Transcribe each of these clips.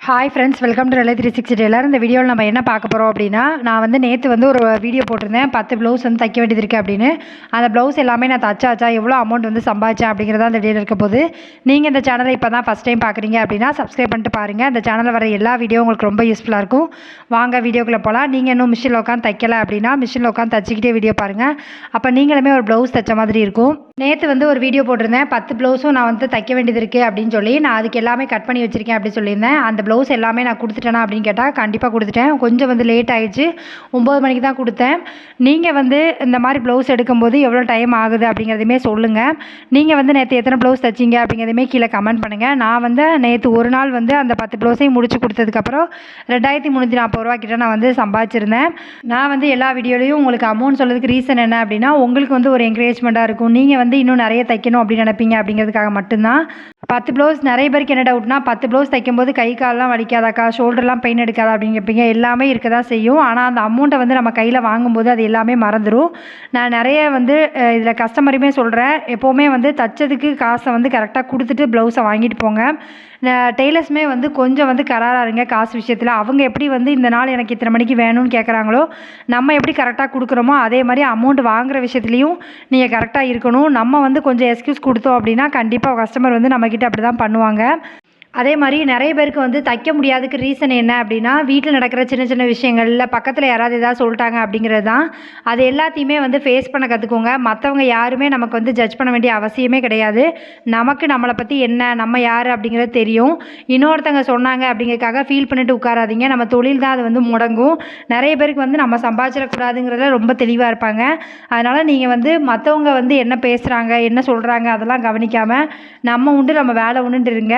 Hi friends, welcome to relay 360 tailor. இந்த வீடியோவில் நம்ம என்ன பார்க்க போகிறோம் அப்படின்னா, நான் வந்து நேற்று வந்து ஒரு வீடியோ போட்டிருந்தேன் 10 ப்ளவுஸ் வந்து தைக்க வேண்டியது இருக்குது அப்படின்னு. அந்த ப்ளவுஸ் எல்லாமே நான் தச்சாச்சா, எவ்வளோ அமௌண்ட் வந்து சம்பாதிச்சேன் அப்படிங்கிறதா அந்த வீடியோ இருக்க போது. நீங்கள் இந்த சேனலை இப்போ தான் ஃபஸ்ட் டைம் பார்க்குறீங்க அப்படின்னா சப்ஸ்கிரைப் பண்ணிட்டு பாருங்கள். இந்த சேனலில் வர எல்லா வீடியோ உங்களுக்கு ரொம்ப யூஸ்ஃபுல்லாக இருக்கும். வாங்க வீடியோக்குள்ளே போகலாம். நீங்கள் இன்னும் மிஷினில் உட்காந்து தைக்கலை அப்படின்னா மிஷினில் உட்காந்து தச்சிக்கிட்டே வீடியோ பாருங்கள். அப்போ நீங்களுமே ஒரு ப்ளவுஸ் தைச்ச மாதிரி இருக்கும். நேற்று வந்து ஒரு வீடியோ போட்டிருந்தேன் 10 ப்ளவுஸும் நான் வந்து தைக்க வேண்டியது இருக்குது அப்படின்னு சொல்லி. நான் அதுக்கு எல்லாமே கட் பண்ணி வச்சுருக்கேன் அப்படின்னு சொல்லியிருந்தேன். அந்த ப்ளவுஸ் எல்லாமே நான் கொடுத்துட்டேனா அப்படின்னு கேட்டால் கண்டிப்பாக கொடுத்துட்டேன். கொஞ்சம் வந்து லேட் ஆகிடுச்சு, 9 மணிக்கு தான் கொடுத்தேன். நீங்கள் வந்து இந்த மாதிரி ப்ளவுஸ் எடுக்கும்போது எவ்வளோ டைம் ஆகுது அப்படிங்கிறதுமே சொல்லுங்கள். நீங்கள் வந்து நேற்று எத்தனை ப்ளவுஸ் தைச்சிங்க அப்படிங்கிறதுமே கீழே கமெண்ட் பண்ணுங்கள். நான் வந்து நேற்று ஒரு நாள் வந்து அந்த 10 ப்ளவுஸையும் முடிச்சு கொடுத்ததுக்கப்புறம் 2340 ரூபா கிட்ட நான் வந்து சம்பாதிச்சிருந்தேன். நான் வந்து எல்லா வீடியோலையும் உங்களுக்கு அமௌண்ட் சொல்கிறதுக்கு ரீசன் என்ன அப்படின்னா, உங்களுக்கு வந்து ஒரு என்கரேஜ்மெண்ட்டாக இருக்கும். நீங்கள் வந்து இன்னும் நிறைய தைக்கணும் அப்படின்னு நினைப்பீங்க அப்படிங்கிறதுக்காக மட்டும்தான். 10 ப்ளவுஸ் நிறைய பேருக்கு என்ன டவுட்னா, 10 ப்ளவுஸ் தைக்கும்போது கை காலெலாம் வலிக்காதாக்கா, ஷோல்டர்லாம் பெயின் எடுக்காதா அப்படின்னு கேட்பீங்க. எல்லாமே இருக்க தான் செய்யும். ஆனால் அந்த அமௌண்ட்டை வந்து நம்ம கையில் வாங்கும்போது அது எல்லாமே மறந்துடும். நான் நிறைய வந்து இதில் கஸ்டமருமே சொல்கிறேன், எப்போவுமே வந்து தைச்சதுக்கு காசை வந்து கரெக்டாக கொடுத்துட்டு ப்ளவுஸை வாங்கிட்டு போங்க. டெய்லர்ஸுமே வந்து கொஞ்சம் வந்து கராராக இருங்க காசு விஷயத்தில். அவங்க எப்படி வந்து இந்த நாள் எனக்கு இத்தனை மணிக்கு வேணும்னு கேட்குறாங்களோ, நம்ம எப்படி கரெக்டாக கொடுக்குறோமோ அதே மாதிரி அமௌண்ட் வாங்குகிற விஷயத்துலையும் நீங்கள் கரெக்டாக இருக்கணும். நம்ம வந்து கொஞ்சம் எக்ஸ்கியூஸ் கொடுத்தோம் அப்படின்னா கண்டிப்பாக கஸ்டமர் வந்து நம்மக்கிட்ட அப்படி தான் பண்ணுவாங்க. அதே மாதிரி நிறைய பேருக்கு வந்து தைக்க முடியாததுக்கு ரீசன் என்ன அப்படின்னா, வீட்டில் நடக்கிற சின்ன சின்ன விஷயங்களில் பக்கத்தில் யாராவது எதாவது சொல்லிட்டாங்க அப்படிங்கிறது தான். அது எல்லாத்தையுமே வந்து ஃபேஸ் பண்ண கற்றுக்கோங்க. மற்றவங்க யாருமே நமக்கு வந்து ஜட்ஜ் பண்ண வேண்டிய அவசியமே கிடையாது. நமக்கு நம்மளை பற்றி என்ன, நம்ம யார் அப்படிங்கிறது தெரியும். இன்னொருத்தங்க சொன்னாங்க அப்படிங்கிறதுக்காக ஃபீல் பண்ணிட்டு உட்காராதீங்க. நம்ம தொழில் தான் அது வந்து முடங்கும். நிறைய பேருக்கு வந்து நம்ம சம்பாதிச்சிடக்கூடாதுங்கிறதுல ரொம்ப தெளிவாக இருப்பாங்க. அதனால் நீங்கள் வந்து மற்றவங்க வந்து என்ன பேசுகிறாங்க, என்ன சொல்கிறாங்க அதெல்லாம் கவனிக்காமல் நம்ம உண்டு நம்ம வேலை உண்டுன்னு இருங்க.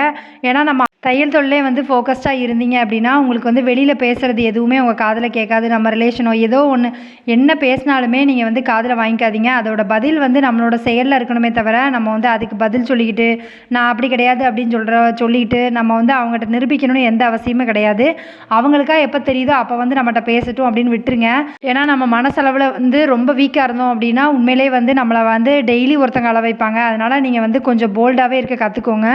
ஏன்னா நம்ம தையல் தொழிலே வந்து ஃபோக்கஸ்டாக இருந்தீங்க அப்படின்னா உங்களுக்கு வந்து வெளியில் பேசுகிறது எதுவுமே உங்கள் காதில் கேட்காது. நம்ம ரிலேஷனோ ஏதோ ஒன்று என்ன பேசினாலுமே நீங்கள் வந்து காதில் வாங்கிக்காதீங்க. அதோட பதில் வந்து நம்மளோட செயலில் இருக்கணுமே தவிர, நம்ம வந்து அதுக்கு பதில் சொல்லிக்கிட்டு நான் அப்படி கிடையாது அப்படின்னு சொல்லிக்கிட்டு நம்ம வந்து அவங்ககிட்ட நிரூபிக்கணும்னு எந்த அவசியமும் கிடையாது. அவங்களுக்கா எப்போ தெரியுதோ அப்போ வந்து நம்மகிட்ட பேசட்டும் அப்படின்னு விட்டுருங்க. ஏன்னா நம்ம மனசளவில் வந்து ரொம்ப வீக்காக இருந்தோம் அப்படின்னா உண்மையிலே வந்து நம்மளை வந்து டெய்லி ஒருத்தங்க அள வைப்பாங்க. அதனால் நீங்கள் வந்து கொஞ்சம் போல்டாகவே இருக்க கற்றுக்கோங்க.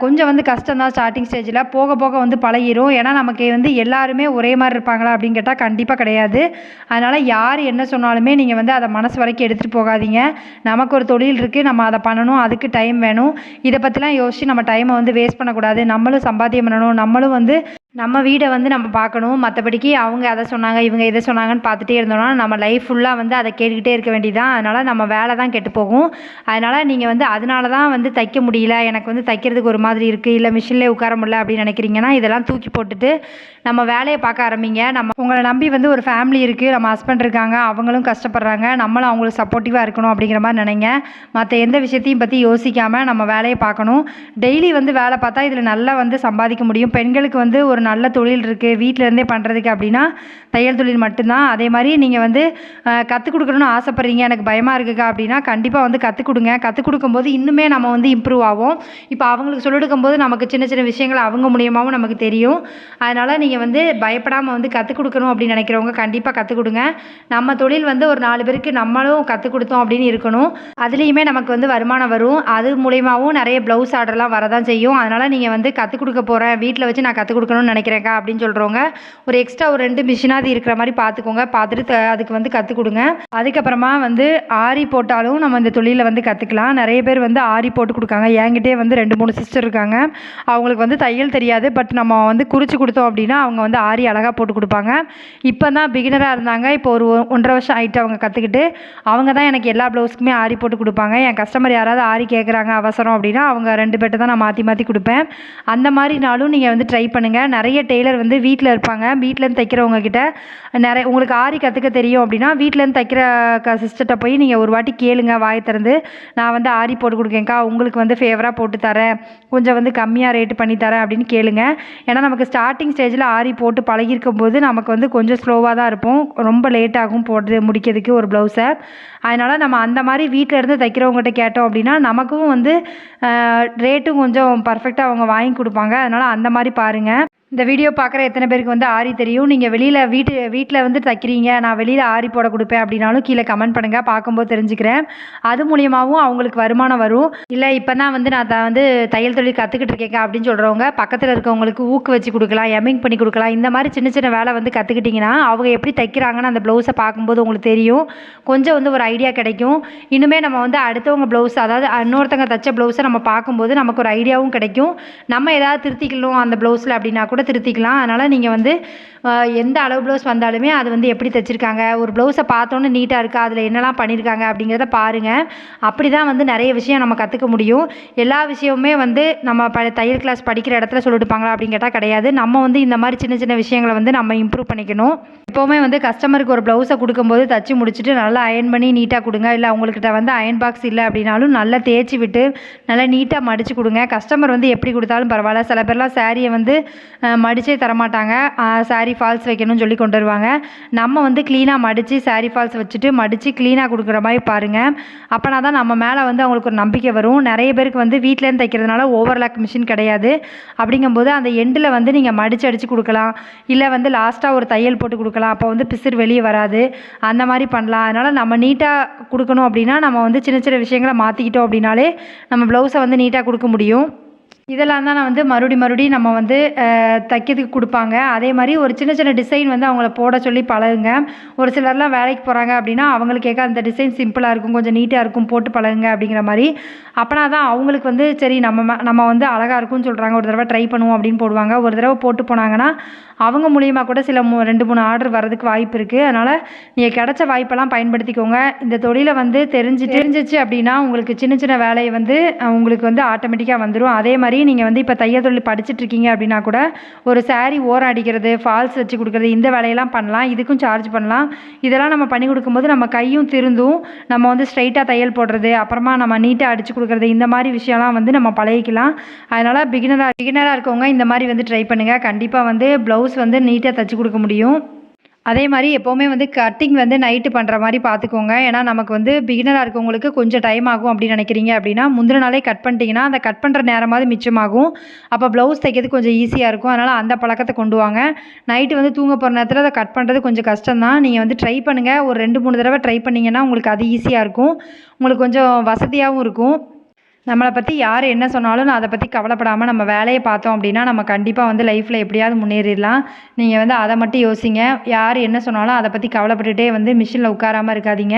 கொஞ்சம் வந்து கஷ்டம் தான் ஸ்டார்டிங் ஸ்டேஜில், போக போக வந்து பழகிரும். ஏன்னா நமக்கு வந்து எல்லாருமே ஒரே மாதிரி இருப்பாங்களா அப்படின்னு கேட்டால் கண்டிப்பாக கிடையாது. அதனால் யார் என்ன சொன்னாலுமே நீங்கள் வந்து அதை மனசு வரைக்கும் எடுத்துகிட்டு போகாதீங்க. நமக்கு ஒரு தொழில் இருக்குது, நம்ம அதை பண்ணணும், அதுக்கு டைம் வேணும். இதை பற்றிலாம் யோசித்து நம்ம டைமை வந்து வேஸ்ட் பண்ணக்கூடாது. நம்மளும் சம்பாத்தியம் பண்ணணும், நம்மளும் வந்து நம்ம வீடை வந்து நம்ம பார்க்கணும். மற்றபடிக்கு அவங்க அதை சொன்னாங்க இவங்க இதை சொன்னாங்கன்னு பார்த்துட்டே இருந்தோம்னா நம்ம லைஃப் ஃபுல்லாக வந்து அதை கேட்டுக்கிட்டே இருக்க வேண்டியதான். அதனால் நம்ம வேலை தான் கெட்டு போகும். அதனால் நீங்கள் வந்து அதனால தான் வந்து தைக்க முடியல, எனக்கு வந்து தைக்கிறதுக்கு ஒரு மாதிரி இருக்குது, இல்லை மிஷின்லேயே உட்கார முடியல அப்படின்னு நினைக்கிறீங்கன்னா இதெல்லாம் தூக்கி போட்டுட்டு நம்ம வேலையை பார்க்க ஆரம்பிங்க. நம்ம உங்களை நம்பி வந்து ஒரு ஃபேமிலி இருக்குது, நம்ம ஹஸ்பண்ட் இருக்காங்க, அவங்களும் கஷ்டப்படுறாங்க, நம்மளும் அவங்களுக்கு சப்போர்ட்டிவாக இருக்கணும் அப்படிங்கிற மாதிரி நினைங்க. மற்ற எந்த விஷயத்தையும் பற்றி யோசிக்காமல் நம்ம வேலையை பார்க்கணும். டெய்லி வந்து வேலை பார்த்தா இதில் நல்லா வந்து சம்பாதிக்க முடியும். பெண்களுக்கு வந்து ஒரு நல்ல தொழில் இருக்குது வீட்டிலேருந்தே பண்ணுறதுக்கு அப்படின்னா தையல் தொழில் மட்டும்தான். அதே மாதிரி நீங்கள் வந்து கற்றுக் கொடுக்கணும்னு ஆசைப்பட்றீங்க, எனக்கு பயமாக இருக்குக்கா அப்படின்னா கண்டிப்பாக வந்து கற்றுக் கொடுங்க. கற்றுக் கொடுக்கும்போது இன்னுமே நம்ம வந்து இம்ப்ரூவ் ஆகும். இப்போ அவங்களுக்கு சொல்லிக் கொடுக்கும்போது நமக்கு சின்ன சின்ன விஷயங்கள் அவங்க மூலியமாகவும் நமக்கு தெரியும். அதனால் நீங்கள் வந்து பயப்படாமல் வந்து கற்றுக் கொடுக்கணும் அப்படின்னு நினைக்கிறவங்க கண்டிப்பாக கற்றுக் கொடுங்க. நம்ம தொழில் வந்து ஒரு 4 பேருக்கு நம்மளும் கற்றுக் கொடுத்தோம் அப்படின்னு இருக்கணும். அதுலேயுமே நமக்கு வந்து வருமானம் வரும். அது மூலியமாகவும் நிறைய ப்ளவுஸ் ஆர்டர்லாம் வரதான் செய்யும். அதனால் நீங்கள் வந்து கற்றுக் கொடுக்க போகிறேன், வீட்டில் வச்சு நான் கற்றுக் கொடுக்கணும்னு நினைக்கிறேன்க்கா அப்படின்னு சொல்கிறவங்க ஒரு எக்ஸ்ட்ரா ஒரு 2 மிஷினாவது இருக்கிற மாதிரி பார்த்துக்கோங்க. பார்த்துட்டு அதுக்கு வந்து கற்றுக் கொடுங்க. அதுக்கப்புறமா வந்து ஆரி போட்டாலும் நம்ம இந்த தொழிலை வந்து கற்றுக்கலாம். நிறைய பேர் வந்து ஆரி போட்டு கொடுக்காங்க. என்கிட்டே வந்து 2-3 சிஸ்டர் இருக்காங்க. அவங்களுக்கு வந்து தையல் தெரியாது, பட் நம்ம வந்து குறித்து கொடுத்தோம் அப்படின்னா அவங்க வந்து ஆரி அழகாக போட்டு கொடுப்பாங்க. இப்போ தான் பிகினராக இருந்தாங்க, இப்போ ஒரு 1.5 வருஷம் ஆகிட்டு அவங்க கற்றுக்கிட்டு அவங்க தான் எனக்கு எல்லா ப்ளவுஸுக்குமே ஆரி போட்டு கொடுப்பாங்க. என் கஸ்டமர் யாராவது ஆரி கேட்குறாங்க அவசரம் அப்படின்னா அவங்க 2 பேர்ட்ட தான் நான் மாற்றி மாற்றி கொடுப்பேன். அந்த மாதிரினாலும் நீங்கள் வந்து ட்ரை பண்ணுங்கள். நிறைய டெய்லர் வந்து வீட்டில் இருப்பாங்க, வீட்டிலேருந்து தைக்கிறவங்க கிட்ட நிறைய உங்களுக்கு ஆரி கற்றுக்க தெரியும் அப்படின்னா வீட்டிலேருந்து தைக்கிற சிஸ்டர்கிட்ட போய் நீங்கள் ஒரு வாட்டி கேளுங்க, வாய் திறந்து நான் வந்து ஆரி போட்டு கொடுக்கேன்க்கா, உங்களுக்கு வந்து ஃபேவராக போட்டு தரேன், கொஞ்சம் வந்து கம்மியாக ரேட்டு பண்ணி தரேன் அப்படின்னு கேளுங்க. ஏன்னா நமக்கு ஸ்டார்டிங் ஸ்டேஜில் ஆரி போட்டு பழகிருக்கும் போது நமக்கு வந்து கொஞ்சம் ஸ்லோவாக தான் இருப்போம், ரொம்ப லேட் ஆகும் போட்டு முடிக்கிறதுக்கு ஒரு ப்ளவுஸை. அதனால் நம்ம அந்த மாதிரி வீட்டில் இருந்து தைக்கிறவங்ககிட்ட கேட்டோம் அப்படின்னா நமக்கும் வந்து ரேட்டும் கொஞ்சம் பர்ஃபெக்டாக அவங்க வாங்கி கொடுப்பாங்க. அதனால் அந்த மாதிரி பாருங்கள். இந்த வீடியோ பார்க்குற எத்தனை பேருக்கு வந்து ஆரி தெரியும்? நீங்கள் வீட்டில் வந்து தைக்கிறீங்க, நான் வெளியில் ஆரி போட கொடுப்பேன் அப்படின்னாலும் கீழே கமெண்ட் பண்ணுங்கள், பார்க்கும்போது தெரிஞ்சுக்கிறேன். அது மூலியமாகவும் அவங்களுக்கு வருமானம் வரும். இல்லை இப்போ தான் வந்து நான் வந்து தையல் தொழில் கற்றுக்கிட்டு இருக்கேங்க அப்படின்னு சொல்கிறவங்க பக்கத்தில் இருக்கவங்களுக்கு ஊக்கு வச்சு கொடுக்கலாம், எம்மிங் பண்ணி கொடுக்கலாம். இந்த மாதிரி சின்ன சின்ன வேலை வந்து கற்றுக்கிட்டிங்கன்னா அவங்க எப்படி தைக்கிறாங்கன்னு அந்த ப்ளவுஸை பார்க்கும்போது உங்களுக்கு தெரியும். கொஞ்சம் வந்து ஒரு ஐடியா கிடைக்கும். இன்னுமே நம்ம வந்து அடுத்தவங்க ப்ளவுஸ், அதாவது இன்னொருத்தங்க தைச்ச ப்ளவுஸை நம்ம பார்க்கும்போது நமக்கு ஒரு ஐடியாவும் கிடைக்கும். நம்ம ஏதாவது திருத்திக்கணும் அந்த ப்ளவுஸில் அப்படின்னா கூட திருத்திக்கலாம். அதனால் நீங்கள் வந்து எந்த அளவு ப்ளவுஸ் வந்தாலுமே அது வந்து எப்படி தைச்சிருக்காங்க, ஒரு ப்ளவுஸை பார்த்தோன்னே நீட்டாக இருக்கா, அதில் என்னெல்லாம் பண்ணியிருக்காங்க அப்படிங்கிறத பாருங்கள். அப்படி தான் வந்து நிறைய விஷயம் நம்ம கற்றுக்க முடியும். எல்லா விஷயமுமே வந்து நம்ம தையல் கிளாஸ் படிக்கிற இடத்துல சொல்லிட்டுப்பாங்களா அப்படின்னு கேட்டால் கிடையாது. நம்ம வந்து இந்த மாதிரி சின்ன சின்ன விஷயங்களை வந்து நம்ம இம்ப்ரூவ் பண்ணிக்கணும். எப்போவுமே வந்து கஸ்டமருக்கு ஒரு ப்ளவுஸை கொடுக்கும்போது தச்சு முடிச்சுட்டு நல்லா அயன் பண்ணி நீட்டாக கொடுங்க. இல்லை அவங்கக்கிட்ட வந்து அயன் பாக்ஸ் இல்லை அப்படின்னாலும் நல்லா தேய்ச்சி விட்டு நல்லா நீட்டாக மடித்து கொடுங்க. கஸ்டமர் வந்து எப்படி கொடுத்தாலும் பரவாயில்ல. சில பேர்லாம் சாரியை வந்து மடித்தே தரமாட்டாங்க, சாரீ ஃபால்ஸ் வைக்கணும்னு சொல்லி கொண்டு வருவாங்க. நம்ம வந்து க்ளீனாக மடித்து சாரீ ஃபால்ஸ் வச்சுட்டு மடித்து க்ளீனாக கொடுக்குற மாதிரி பாருங்கள். அப்போனா தான் நம்ம மேலே வந்து அவங்களுக்கு ஒரு நம்பிக்கை வரும். நிறைய பேருக்கு வந்து வீட்டிலேருந்து தைக்கிறதுனால ஓவர்லாக் மிஷின் கிடையாது. அப்படிங்கும்போது அந்த எண்டில் வந்து நீங்கள் மடித்து அடித்து கொடுக்கலாம், இல்லை வந்து லாஸ்ட்டாக ஒரு தையல் போட்டு கொடுக்கலாம். அப்போ வந்து பிசிறு வெளியே வராது. அந்த மாதிரி பண்ணலாம். அதனால் நம்ம நீட்டாக கொடுக்கணும் அப்படின்னா நம்ம வந்து சின்ன சின்ன விஷயங்களை மாற்றிக்கிட்டோம் அப்படின்னாலே நம்ம ப்ளவுஸை வந்து நீட்டாக கொடுக்க முடியும். இதெல்லாம் தான் நான் வந்து மறுபடியும் நம்ம வந்து தைக்கிறதுக்கு கொடுப்பாங்க. அதே மாதிரி ஒரு சின்ன சின்ன டிசைன் வந்து அவங்கள போட சொல்லி பழகுங்க. ஒரு சிலர்லாம் வேலைக்கு போகிறாங்க அப்படின்னா அவங்களுக்கு கேட்க அந்த டிசைன் சிம்பிளாக இருக்கும், கொஞ்சம் நீட்டாக இருக்கும், போட்டு பழகுங்க அப்படிங்கிற மாதிரி. அப்போனா தான் அவங்களுக்கு வந்து சரி நம்ம வந்து அழகாக இருக்கும்னு சொல்கிறாங்க, ஒரு தடவை ட்ரை பண்ணுவோம் அப்படின்னு போடுவாங்க. ஒரு தடவை போட்டு போனாங்கன்னா அவங்க மூலியமாக கூட சில 2-3 ஆர்டர் வரதுக்கு வாய்ப்பு இருக்குது. அதனால் நீங்கள் கிடைச்ச வாய்ப்பெல்லாம் பயன்படுத்திக்கோங்க. இந்த தொழிலை வந்து தெரிஞ்சிச்சு அப்படின்னா உங்களுக்கு சின்ன சின்ன வேலையை வந்து உங்களுக்கு வந்து ஆட்டோமேட்டிக்காக வந்துடும். அதே மாதிரி நீங்கள் வந்து இப்போ தையல் தொழில் படிச்சுட்ருக்கீங்க அப்படின்னா கூட ஒரு சாரீ ஓரம் அடிக்கிறது, ஃபால்ஸ் வச்சு கொடுக்குறது, இந்த வேலையெல்லாம் பண்ணலாம். இதுக்கும் சார்ஜ் பண்ணலாம். இதெல்லாம் நம்ம பண்ணி கொடுக்கும்போது நம்ம கையும் திருந்தும். நம்ம வந்து ஸ்ட்ரைட்டாக தையல் போடுறது, அப்புறமா நம்ம நீட்டாக அடித்து கொடுக்குறது, இந்த மாதிரி விஷயம்லாம் வந்து நம்ம பழகிக்கலாம். அதனால் பிகினராக இருக்கவங்க இந்த மாதிரி வந்து ட்ரை பண்ணுங்கள். கண்டிப்பாக வந்து ப்ளவுஸ் வந்து நீட்டாக தைச்சி கொடுக்க முடியும். அதே மாதிரி எப்போவுமே வந்து கட்டிங் வந்து நைட்டு பண்ணுற மாதிரி பார்த்துக்கோங்க. ஏன்னா நமக்கு வந்து பிகினராக இருக்கவங்களுக்கு கொஞ்சம் டைம் ஆகும் அப்படின்னு நினைக்கிறீங்க அப்படின்னா முந்தின நாளே கட் பண்ணிட்டீங்கன்னா அந்த கட் பண்ணுற நேரமாவது மிச்சமாகும். அப்போ ப்ளவுஸ் தைக்கிறது கொஞ்சம் ஈஸியாக இருக்கும். அதனால் அந்த பழக்கத்தை கொண்டு வாங்க. நைட்டு வந்து தூங்க போகிற நேரத்தில் அதை கட் பண்ணுறது கொஞ்சம் கஷ்டம் தான். நீங்கள் வந்து ட்ரை பண்ணுங்கள். ஒரு 2-3 தடவை ட்ரை பண்ணிங்கன்னா உங்களுக்கு அது ஈஸியாக இருக்கும். உங்களுக்கு கொஞ்சம் வசதியாகவும் இருக்கும். நம்மளை பற்றி யார் என்ன சொன்னாலும் நான் அதை பற்றி கவலைப்படாமல் நம்ம வேலையை பார்த்தோம் அப்படின்னா நம்ம கண்டிப்பாக வந்து லைஃப்பில் எப்படியாவது முன்னேறிடலாம். நீங்கள் வந்து அதை மட்டும் யோசிங்க. யார் என்ன சொன்னாலும் அதை பற்றி கவலைப்பட்டுட்டே வந்து மிஷினில் உட்காராமல் இருக்காதீங்க.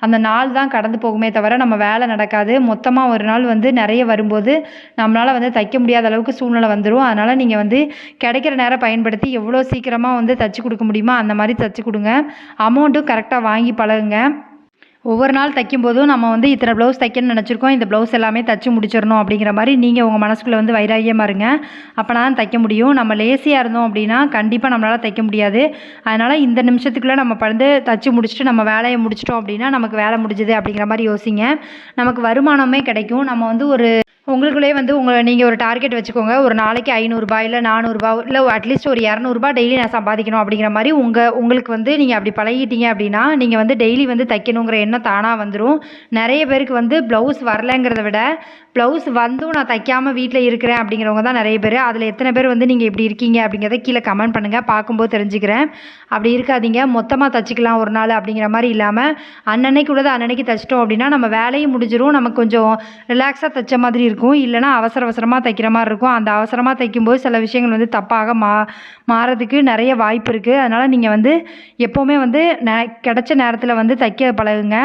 அந்த நாள் தான் கடந்து போகுமே தவிர நம்ம வேலை நடக்காது. மொத்தமாக ஒரு நாள் வந்து நிறைய வரும்போது நம்மளால் வந்து தைக்க முடியாத அளவுக்கு சூழ்நிலை வந்துடும். அதனால் நீங்கள் வந்து கிடைக்கிற நேரம் பயன்படுத்தி எவ்வளோ சீக்கிரமாக வந்து தைச்சி கொடுக்க முடியுமோ அந்த மாதிரி தைச்சி கொடுங்க. அமௌண்ட்டும் கரெக்டாக வாங்கி பழகுங்க. ஒவ்வொரு நாள் தைக்கும்போதும் நம்ம வந்து இத்தனை ப்ளவுஸ் தைக்கணும்னு நினச்சிருக்கோம், இந்த ப்ளவுஸ் எல்லாமே தைச்சி முடிச்சிடணும் அப்படிங்கிற மாதிரி நீங்கள் உங்கள் மனசுக்குள்ளே வந்து வைராகியமாக இருங்க. அப்போனா தான் தைக்க முடியும். நம்ம லேசியாக இருந்தோம் அப்படின்னா கண்டிப்பாக நம்மளால் தைக்க முடியாது. அதனால் இந்த நிமிஷத்துக்குள்ளே நம்ம வந்து தைச்சி முடிச்சுட்டு நம்ம வேலையை முடிச்சிட்டோம் அப்படின்னா நமக்கு வேலை முடிஞ்சுது அப்படிங்கிற மாதிரி யோசிங்க. நமக்கு வருமானமே கிடைக்கும். நம்ம வந்து உங்களுக்குள்ளே வந்து நீங்கள் ஒரு டார்கெட் வச்சுக்கோங்க. ஒரு நாளைக்கு 500 இல்லை 400 இல்லை அட்லீஸ்ட் ஒரு 200 டெய்லி நான் சம்பாதிக்கணும் அப்படிங்கிற மாதிரி உங்களுக்கு வந்து நீங்கள் அப்படி பழகிட்டீங்க அப்படின்னா நீங்கள் வந்து டெய்லி வந்து தைக்கணுங்கிற எண்ணம் தானாக வந்துடும். நிறைய பேருக்கு வந்து ப்ளவுஸ் வரலைங்கிறத விட ப்ளவுஸ் வந்தும் நான் தைக்காமல் வீட்டில் இருக்கிறேன் அப்படிங்கிறவங்க தான் நிறைய பேர். அதில் எத்தனை பேர் வந்து நீங்கள் இப்படி இருக்கீங்க அப்படிங்கிறத கீழே கமெண்ட் பண்ணுங்கள், பார்க்கும்போது தெரிஞ்சுக்கிறேன். அப்படி இருக்காதீங்க. மொத்தமாக தைச்சிக்கலாம் ஒரு நாள் அப்படிங்கிற மாதிரி இல்லாமல் அன்னன்னைக்கு உள்ளது அன்னன்னைக்கு தைச்சிட்டோம் அப்படின்னா நம்ம வேலையும் முடிஞ்சிடும். நமக்கு கொஞ்சம் ரிலாக்ஸாக தைச்ச மாதிரி இருக்கும். இல்லைனா அவசரமாக தைக்கிற மாதிரி இருக்கும். அந்த அவசரமாக தைக்கும்போது சில விஷயங்கள் வந்து தப்பாக மாறதுக்கு நிறைய வாய்ப்பு இருக்குது. அதனால் நீங்கள் வந்து எப்போவுமே வந்து கிடைச்ச நேரத்தில் வந்து தைக்க பழகுங்க.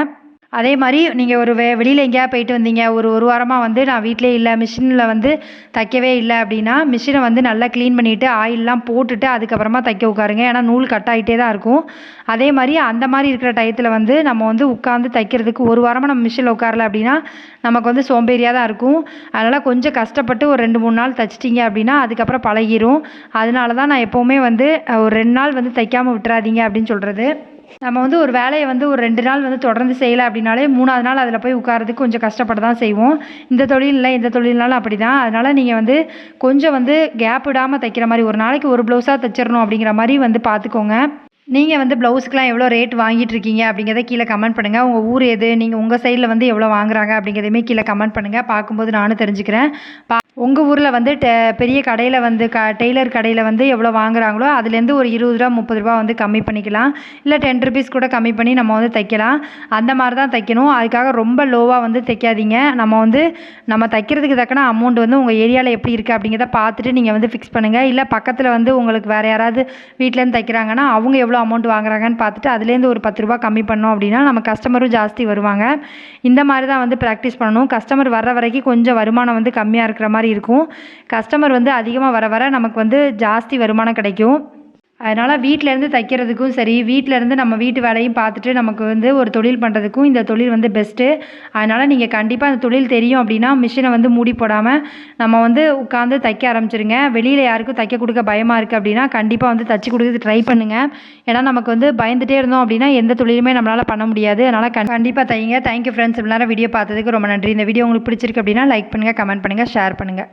அதே மாதிரி நீங்கள் ஒரு வெளியில் எங்கேயாவது போயிட்டு வந்தீங்க, ஒரு வாரமாக வந்து நான் வீட்டிலே இல்லை, மிஷினில் வந்து தைக்கவே இல்லை அப்படின்னா மிஷினை வந்து நல்லா க்ளீன் பண்ணிவிட்டு ஆயிலெலாம் போட்டுட்டு அதுக்கப்புறமா தைக்க உட்காருங்க. ஏன்னா நூல் கட் ஆகிட்டே தான் இருக்கும். அதே மாதிரி அந்த மாதிரி இருக்கிற டயத்தில் வந்து நம்ம வந்து உட்காந்து தைக்கிறதுக்கு ஒரு வாரமாக நம்ம மிஷினில் உட்காரல அப்படின்னா நமக்கு வந்து சோம்பேறியாக தான் இருக்கும். அதனால் கொஞ்சம் கஷ்டப்பட்டு ஒரு 2-3 நாள் தைச்சிட்டிங்க அப்படின்னா அதுக்கப்புறம் பழகிரும். அதனால தான் நான் எப்போவுமே வந்து ஒரு 2 நாள் வந்து தைக்காமல் விட்டுறாதீங்க அப்படின்னு சொல்கிறது. நம்ம வந்து ஒரு வேலையை வந்து ஒரு 2 நாள் வந்து தொடர்ந்து செய்யலை அப்படின்னாலே 3ஆவது நாள் அதில் போய் உட்காரதுக்கு கொஞ்சம் கஷ்டப்பட்டு தான் செய்வோம். இந்த தொழில்னாலும் அப்படி தான். அதனால் நீங்கள் வந்து கொஞ்சம் வந்து கேப் விடாமல் தைக்கிற மாதிரி ஒரு நாளைக்கு ஒரு ப்ளவுஸாக தைச்சிடணும் அப்படிங்கிற மாதிரி வந்து பார்த்துக்கோங்க. நீங்கள் வந்து ப்ளவுஸுக்கெலாம் எவ்வளோ ரேட் வாங்கிட்டு இருக்கீங்க அப்படிங்கிறத கீழே கமெண்ட் பண்ணுங்கள். உங்கள் ஊர் எது, நீங்கள் உங்கள் சைடில் வந்து எவ்வளோ வாங்குறாங்க அப்படிங்கிறதையுமே கீழே கமெண்ட் பண்ணுங்கள். பார்க்கும்போது நானும் தெரிஞ்சுக்கிறேன். உங்கள் ஊரில் வந்து பெரிய கடையில் வந்து டெய்லர் கடையில் வந்து எவ்வளோ வாங்குறாங்களோ அதுலேருந்து ஒரு 20 ரூபா 30 ரூபா வந்து கம்மி பண்ணிக்கலாம். இல்லை 10 ருபீஸ் கூட கம்மி பண்ணி நம்ம வந்து தைக்கலாம். அந்த மாதிரி தான் தைக்கணும். அதுக்காக ரொம்ப லோவாக வந்து தைக்காதீங்க. நம்ம தைக்கிறதுக்கு தக்கன அமௌண்ட் வந்து உங்கள் ஏரியாவில் எப்படி இருக்குது அப்படிங்கிறத பார்த்துட்டு நீங்கள் வந்து ஃபிக்ஸ் பண்ணுங்கள். இல்லை பக்கத்தில் வந்து உங்களுக்கு வேறு யாராவது வீட்டிலேருந்து தைக்கிறாங்கன்னா அவங்க எவ்வளோ அமௌண்ட் வாங்குறாங்கன்னு பார்த்துட்டு அதுலேருந்து ஒரு 10 ரூபா கம்மி பண்ணோம் அப்படின்னா நம்ம கஸ்டமரும் ஜாஸ்தி வருவாங்க. இந்த மாதிரி தான் வந்து ப்ராக்டிஸ் பண்ணணும். கஸ்டமர் வர்ற வரைக்கும் கொஞ்சம் வருமானம் வந்து கம்மியாக இருக்கிற மாதிரி இருக்கும். கஸ்டமர் வந்து அதிகமாக வர வர நமக்கு வந்து ஜாஸ்தி வருமானம் கிடைக்கும். அதனால் வீட்டிலேருந்து தைக்கிறதுக்கும் சரி, வீட்டிலேருந்து நம்ம வீட்டு வேலையும் பார்த்துட்டு நமக்கு வந்து ஒரு தொழில் பண்ணுறதுக்கும் இந்த தொழில் வந்து பெஸ்ட்டு. அதனால் நீங்கள் கண்டிப்பாக அந்த தொழில் தெரியும் அப்படின்னா மிஷினை வந்து மூடி போடாமல் நம்ம வந்து உட்காந்து தைக்க ஆரம்பிச்சிருங்க. வெளியில் யாருக்கும் தைக்க கொடுக்க பயமாக இருக்குது அப்படின்னா கண்டிப்பாக வந்து தைச்சி கொடுக்க ட்ரை பண்ணுங்கள். ஏன்னா நமக்கு வந்து பயந்துகிட்டே இருந்தோம் அப்படின்னா எந்த தொழிலுமே நம்மளால் பண்ண முடியாது. அதனால் கண்டிப்பாக தைங்க. Thank you friends. இவ்வளோ நேரம் வீடியோ பார்த்ததுக்கு ரொம்ப நன்றி. இந்த வீடியோ உங்களுக்கு பிடிச்சிருக்கு அப்படின்னா லைக் பண்ணுங்கள், கமெண்ட் பண்ணுங்கள், ஷேர் பண்ணுங்கள்.